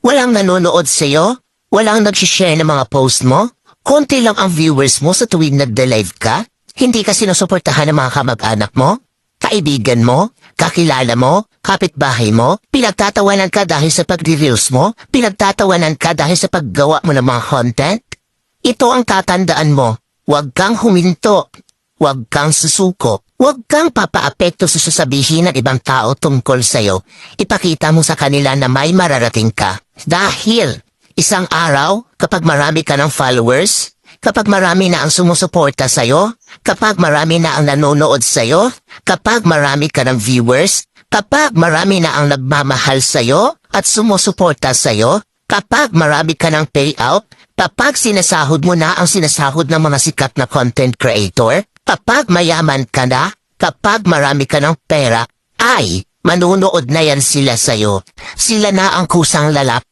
Walang nanonood sa'yo? Walang nag-share ng mga post mo? Konti lang ang viewers mo sa tuwing nagde-live ka? Hindi ka sinusuportahan ng mga kamag-anak mo? Kaibigan mo? Kakilala mo? Kapitbahay mo? Pinagtatawanan ka dahil sa pagre-reels mo? Pinagtatawanan ka dahil sa paggawa mo ng mga content? Ito ang tatandaan mo. Huwag kang huminto. Huwag kang susuko. Huwag kang papaapekto sa sasabihin ng ibang tao tungkol sa'yo. Ipakita mo sa kanila na may mararating ka. Dahil isang araw, kapag marami ka ng followers, kapag marami na ang sumusuporta sa'yo, kapag marami na ang nanonood sa'yo, kapag marami ka ng viewers, kapag marami na ang nagmamahal sa'yo at sumusuporta sa'yo, kapag marami ka ng payout, kapag sinasahod mo na ang sinasahod ng mga sikat na content creator, kapag mayaman ka na, kapag marami ka ng pera, ay manunood na yan sila sa'yo. Sila na ang kusang lalap